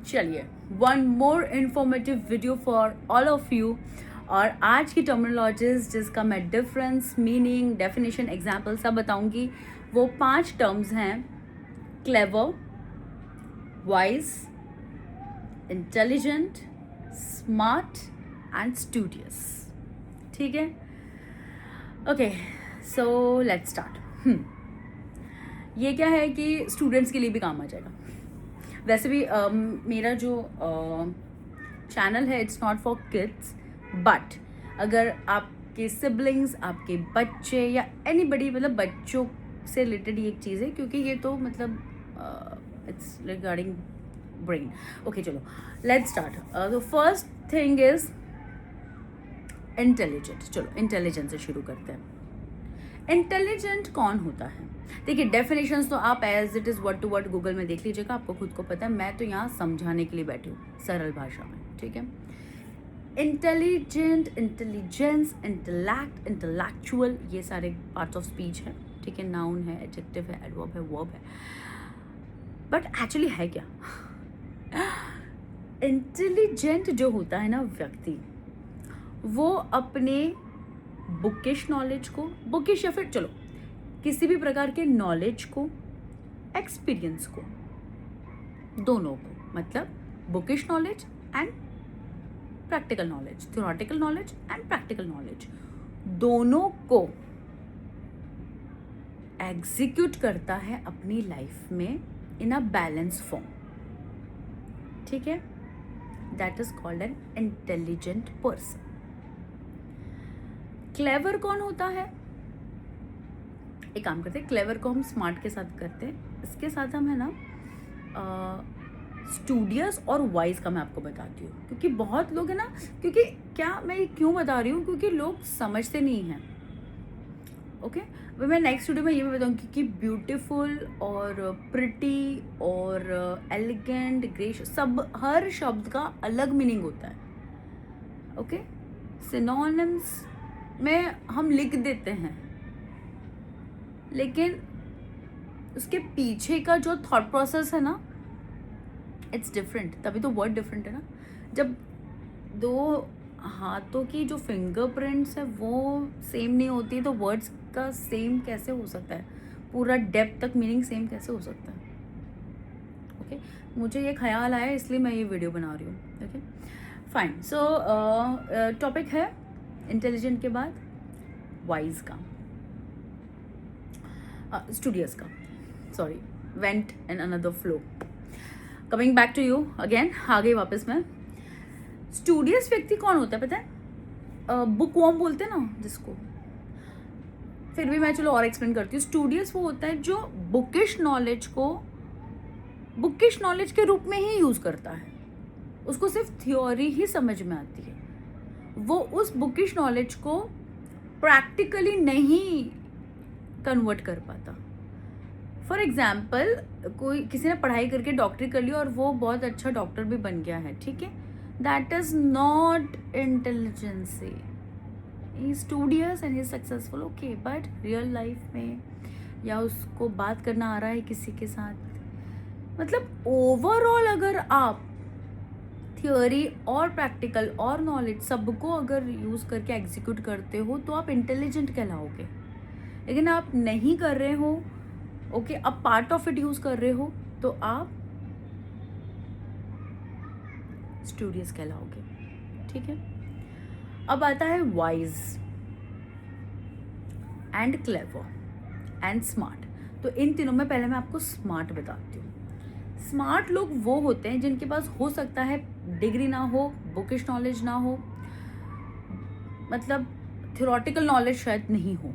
चलिए, one more informative video for all of you. और आज की टर्मिनोलॉजीज जिसका मैं डिफरेंस, मीनिंग, डेफिनेशन, एग्जाम्पल सब बताऊंगी। वो 5 टर्म्स हैं: clever, wise, intelligent, smart and studious. ठीक है, ओके, सो लेट्स स्टार्ट। ये क्या है कि स्टूडेंट्स के लिए भी काम आ जाएगा। वैसे भी मेरा जो चैनल है it's not for kids, but अगर आपके सिबलिंग्स, आपके बच्चे या एनीबडी, मतलब बच्चों से रिलेटेड ये एक चीज़ है, क्योंकि ये तो मतलब इट्स रिगार्डिंग ब्रेन। ओके, चलो let's start. The first thing is intelligent. चलो इंटेलिजेंस से शुरू करते हैं। इंटेलिजेंट कौन होता है? देखिए, डेफिनेशंस तो आप as it is word to word Google में देख लीजिएगा, आपको खुद को पता है। मैं तो यहाँ समझाने के लिए बैठी हूँ सरल भाषा में, ठीक है। इंटेलिजेंट, इंटेलिजेंस, इंटेलेक्ट, इंटेलेक्चुअल, ये सारे पार्ट्स ऑफ स्पीच है, ठीक है। नाउन है, एडजेक्टिव है, एडवर्ब है, वर्ब है। बट एक्चुअली है क्या? इंटेलिजेंट जो होता है ना व्यक्ति, वो अपने बुकिश नॉलेज को, बुकिश या फिर चलो किसी भी प्रकार के नॉलेज को, एक्सपीरियंस को, दोनों को, मतलब bookish knowledge and practical knowledge, theoretical knowledge and practical knowledge, दोनों को एग्जीक्यूट करता है अपनी लाइफ में इन अ बैलेंस फॉर्म, ठीक है। That is called an intelligent person. Clever कौन होता है? एक काम करते हैं, क्लेवर को हम स्मार्ट के साथ करते हैं, इसके साथ हम है ना स्टूडियस और वाइज का मैं आपको बताती हूँ, क्योंकि बहुत लोग है ना, क्योंकि क्या मैं क्यों बता रही हूँ, क्योंकि लोग समझते नहीं हैं। ओके, मैं नेक्स्ट वीडियो में ये भी बताऊँगी कि ब्यूटीफुल और प्रिटी और एलिगेंट, ग्रेशियस, सब हर शब्द का अलग मीनिंग होता है। ओके, सिनोनिम्स में हम लिख देते हैं, लेकिन उसके पीछे का जो थॉट प्रोसेस है ना, इट्स डिफरेंट, तभी तो वर्ड डिफरेंट है ना। जब दो हाथों की जो फिंगरप्रिंट्स है वो सेम नहीं होती, तो वर्ड्स का सेम कैसे हो सकता है? पूरा डेप्थ तक मीनिंग सेम कैसे हो सकता है? ओके, मुझे ये ख्याल आया, इसलिए मैं ये वीडियो बना रही हूँ। Okay, fine. सो टॉपिक है इंटेलिजेंट के बाद वाइज का, स्टूडियस का, sorry, went in another flow. Coming back to you again, आ गई वापस मैं। स्टूडियस व्यक्ति कौन होता है पता है? बुक वॉर्म बोलते हैं ना जिसको, फिर भी मैं चलो और एक्सप्लेन करती हूँ। स्टूडियस वो होता है जो बुकिश नॉलेज को बुकिश नॉलेज के रूप में ही यूज करता है, उसको सिर्फ थ्योरी ही समझ में आती है, वो उस बुकिश नॉलेज को प्रैक्टिकली नहीं कन्वर्ट कर पाता। फॉर एग्जाम्पल, कोई किसी ने पढ़ाई करके डॉक्टरी कर ली और वो बहुत अच्छा डॉक्टर भी बन गया है, ठीक है, that is not intelligence. He studious and he successful, okay, but real life में या उसको बात करना आ रहा है किसी के साथ, मतलब ओवरऑल अगर आप थियोरी और प्रैक्टिकल और नॉलेज सबको अगर यूज करके एग्जीक्यूट करते हो तो आप इंटेलिजेंट कहलाओगे। लेकिन आप नहीं कर रहे हो, ओके, अब पार्ट ऑफ इट यूज कर रहे हो, तो आप स्टूडियस कहलाओगे, ठीक है। अब आता है wise and clever and smart. तो इन तीनों में पहले मैं आपको स्मार्ट बताती हूँ। स्मार्ट लोग वो होते हैं जिनके पास हो सकता है डिग्री ना हो, बुकिश नॉलेज ना हो, मतलब थ्योरेटिकल नॉलेज शायद नहीं हो,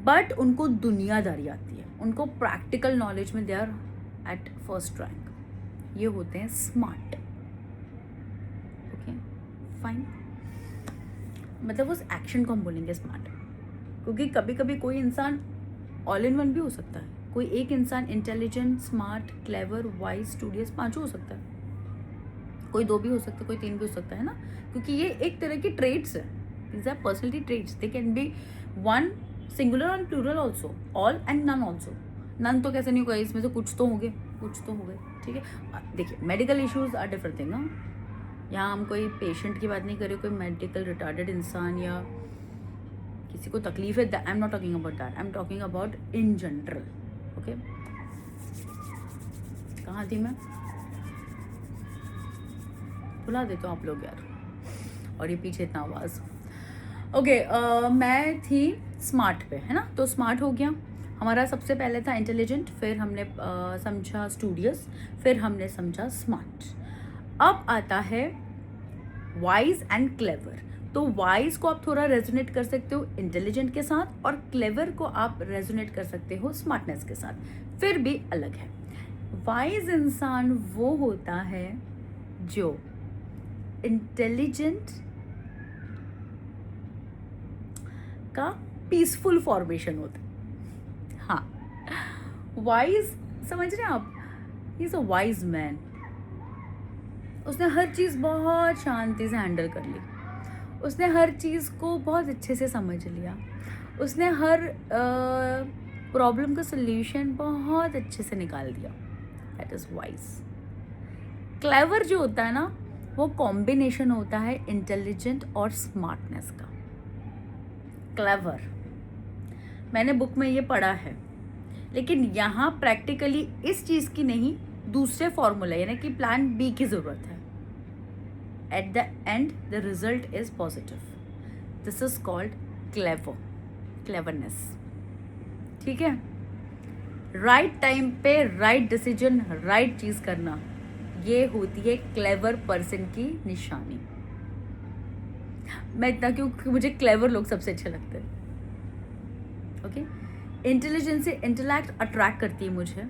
बट उनको दुनियादारी आती है, उनको प्रैक्टिकल नॉलेज में they are at first rank. ये होते हैं स्मार्ट। ओके, फाइन, मतलब उस एक्शन को हम बोलेंगे स्मार्ट, क्योंकि कभी कभी कोई इंसान ऑल इन वन भी हो सकता है। कोई एक इंसान intelligent, smart, clever, wise, studious, पांचों हो सकता है, कोई 2 भी हो सकता है, कोई 3 भी हो सकता है ना, क्योंकि ये एक तरह की ट्रेड्स है, these are personality traits, they can be one singular and plural also, all and none also. None तो कैसे नहीं होगा, इसमें से कुछ तो होंगे, कुछ तो हो गए, ठीक है। देखिए medical issues are different thing. हाँ, यहाँ हम कोई पेशेंट की बात नहीं कर रहे, कोई मेडिकल रिटार्डेड इंसान या किसी को तकलीफ है, I am not talking about that, I am talking about in general. Okay, कहाँ थी मैं? बुला देते हो आप लोग यार, और ये पीछे इतना आवाज़। ओके, मैं थी स्मार्ट पे, है ना। तो स्मार्ट हो गया हमारा, सबसे पहले था इंटेलिजेंट, फिर हमने समझा स्टूडियस, फिर हमने समझा स्मार्ट। अब आता है वाइज एंड क्लेवर। तो वाइज को आप थोड़ा रेजोनेट कर सकते हो इंटेलिजेंट के साथ, और क्लेवर को आप रेजोनेट कर सकते हो स्मार्टनेस के साथ, फिर भी अलग है। वाइज इंसान वो होता है जो इंटेलिजेंट का पीसफुल फॉर्मेशन होता है। हाँ, वाइज समझ रहे हैं आप, he is a wise man. उसने हर चीज़ बहुत शांति से हैंडल कर ली, उसने हर चीज़ को बहुत अच्छे से समझ लिया, उसने हर प्रॉब्लम का सल्यूशन बहुत अच्छे से निकाल दिया। That is wise. क्लेवर जो होता है ना, वो कॉम्बिनेशन होता है इंटेलिजेंट और स्मार्टनेस का। क्लेवर मैंने बुक में ये पढ़ा है, लेकिन यहाँ प्रैक्टिकली इस चीज़ की नहीं, दूसरे फॉर्मूला यानी कि प्लान बी की ज़रूरत है। At the end the result is positive. This is called cleverness, ठीक है। राइट टाइम पे राइट डिसीजन, राइट चीज़ करना, ये होती है क्लेवर पर्सन की निशानी। मैं इतना क्योंकि मुझे क्लेवर लोग सबसे अच्छे लगते हैं। ओके, इंटेलिजेंस से इंटेलेक्ट अट्रैक्ट करती है मुझे,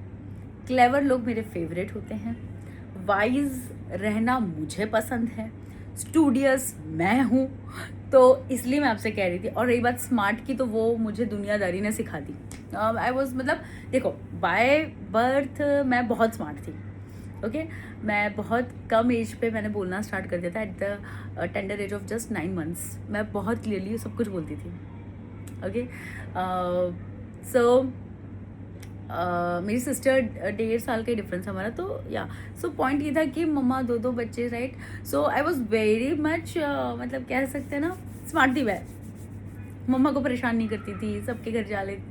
क्लेवर लोग मेरे फेवरेट होते हैं, वाइज रहना मुझे पसंद है, स्टूडियस मैं हूँ, तो इसलिए मैं आपसे कह रही थी। और रही बात स्मार्ट की, तो वो मुझे दुनियादारी ने सिखा दी। आई वॉज, मतलब देखो, बाय बर्थ मैं बहुत स्मार्ट थी। ओके, मैं बहुत कम एज पे मैंने बोलना स्टार्ट कर दिया था, at the tender as of just 9 months मैं बहुत क्लियरली सब कुछ बोलती थी। ओके, सो मेरी सिस्टर 1.5 साल का डिफरेंस हमारा, तो या सो पॉइंट ये था कि मम्मा 2 बच्चे, right. So I was very much, मतलब कह सकते हैं ना, स्मार्ट थी मैं। मम्मा को परेशान नहीं करती थी, सबके घर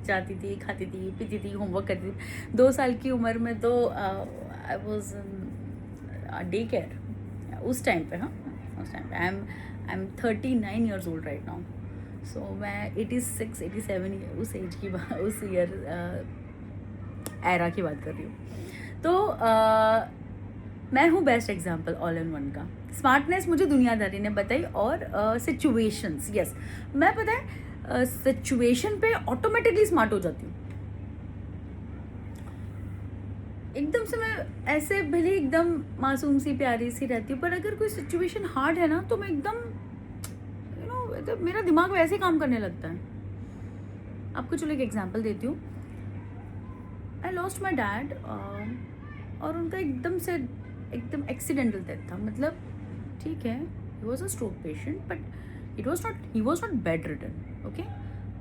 जाती थी, खाती थी, पीती थी, होमवर्क करती थी। 2 साल की उम्र में तो आई वॉज डे केयर उस टाइम पे। हाँ, उस टाइम पे I am 39 years old right now. So मैं 86, 87 उस एज की बात, उस ईयर एरा की बात कर रही हूँ। तो मैं हूँ best example all in one का। स्मार्टनेस मुझे दुनियादारी ने बताई, और सिचुएशंस, यस, मैं पता है सिचुएशन पे ऑटोमेटिकली स्मार्ट हो जाती हूँ। एकदम से मैं ऐसे भले एकदम मासूम सी प्यारी सी रहती हूँ, पर अगर कोई सिचुएशन हार्ड है ना, तो मैं एकदम तो मेरा दिमाग वैसे ही काम करने लगता है। आपको चलो एक एग्जांपल देती हूँ। आई लॉस्ट माई डैड, और उनका एकदम एक्सीडेंटल डेथ था। मतलब ठीक है, he was a stroke patient, but he was not bed ridden. Okay,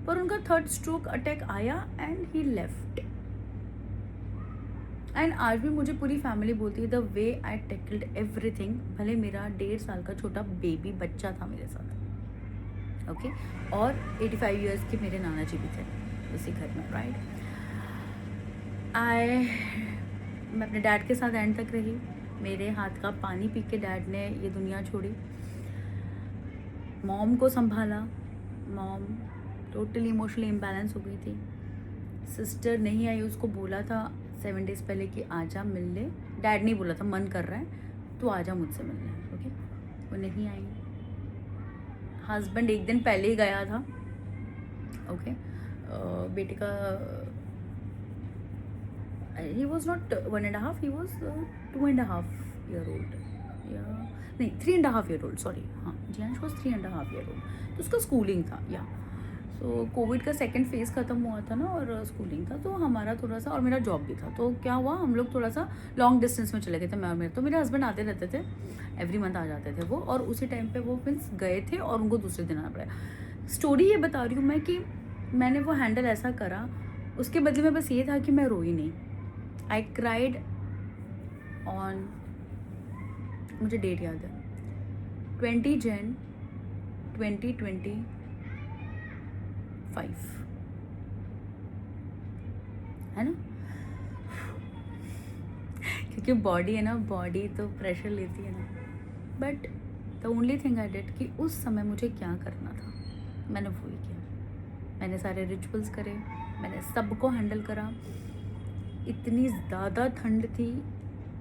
पर उनका 3rd स्ट्रोक अटैक आया एंड ही लेफ्ट। एंड आज भी मुझे पूरी फैमिली बोलती है the way I tackled everything. भले मेरा 1.5 साल का छोटा बेबी बच्चा था मेरे साथ, ओके, और 85 years के मेरे नाना जी भी थे उसी घर में, राइट। मैं अपने डैड के साथ एंड तक रही। मेरे हाथ का पानी पी के डैड ने ये दुनिया छोड़ी। मॉम को संभाला, मॉम टोटली इमोशनली इम्बैलेंस हो गई थी। सिस्टर नहीं आई, उसको बोला था 7 days पहले कि आजा मिल ले। डैड नहीं बोला था, मन कर रहा है तो आजा मुझसे मिलने, ओके। वो नहीं आई। हस्बैंड 1 दिन पहले ही गया था, ओके। बेटे का he was not 1.5, he was 2.5 year old, या नहीं 3.5 year old, सॉरी। हाँ, जियांश वॉज 3.5 year old, तो उसका स्कूलिंग था, या तो कोविड का 2nd phase ख़त्म हुआ था ना, और स्कूलिंग था, तो हमारा थोड़ा सा, और मेरा जॉब भी था, तो क्या हुआ, हम लोग थोड़ा सा लॉन्ग डिस्टेंस में चले गए थे, मैं और मेरे। तो मेरे हस्बैंड आते रहते थे, एवरी मंथ आ जाते थे वो, और उसी टाइम पे वो मीन्स गए थे, और उनको दूसरे दिन आना पड़ा। स्टोरी ये बता रही हूँ मैं कि मैंने वो हैंडल ऐसा करा, उसके बदले में बस ये था कि मैं रोई नहीं। आई क्राइड ऑन, मुझे डेट याद है, 20 Jan 2025, है ना? क्योंकि बॉडी है ना, बॉडी तो प्रेशर लेती है ना. But the only thing I did कि उस समय मुझे क्या करना था, मैंने वही किया. मैंने सारे रिचुअल्स करे, मैंने सबको हैंडल करा. इतनी ज़्यादा ठंड थी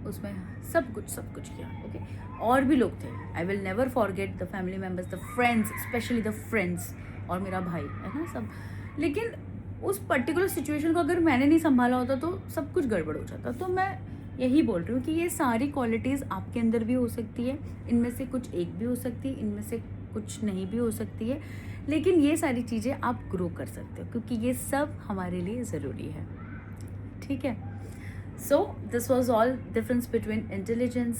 उसमें, सब कुछ किया. ओके, और भी लोग थे. I will never forget the family members, the friends, specially the friends, और मेरा भाई है ना, सब. लेकिन उस पर्टिकुलर सिचुएशन को अगर मैंने नहीं संभाला होता तो सब कुछ गड़बड़ हो जाता. तो मैं यही बोल रही हूँ कि ये सारी क्वालिटीज़ आपके अंदर भी हो सकती है. इनमें से कुछ एक भी हो सकती है, इनमें से कुछ नहीं भी हो सकती है. लेकिन ये सारी चीज़ें आप ग्रो कर सकते हो, क्योंकि ये सब हमारे लिए ज़रूरी है. ठीक है. So this was all difference between intelligent,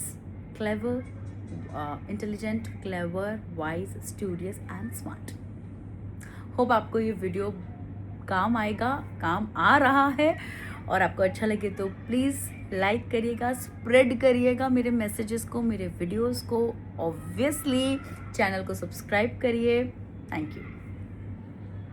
clever, wise, studious and smart. Hope आपको ये वीडियो काम आएगा, काम आ रहा है, और आपको अच्छा लगे तो प्लीज़ लाइक करिएगा, स्प्रेड करिएगा मेरे मैसेजेस को, मेरे वीडियोस को. ऑब्वियसली चैनल को सब्सक्राइब करिए. Thank you.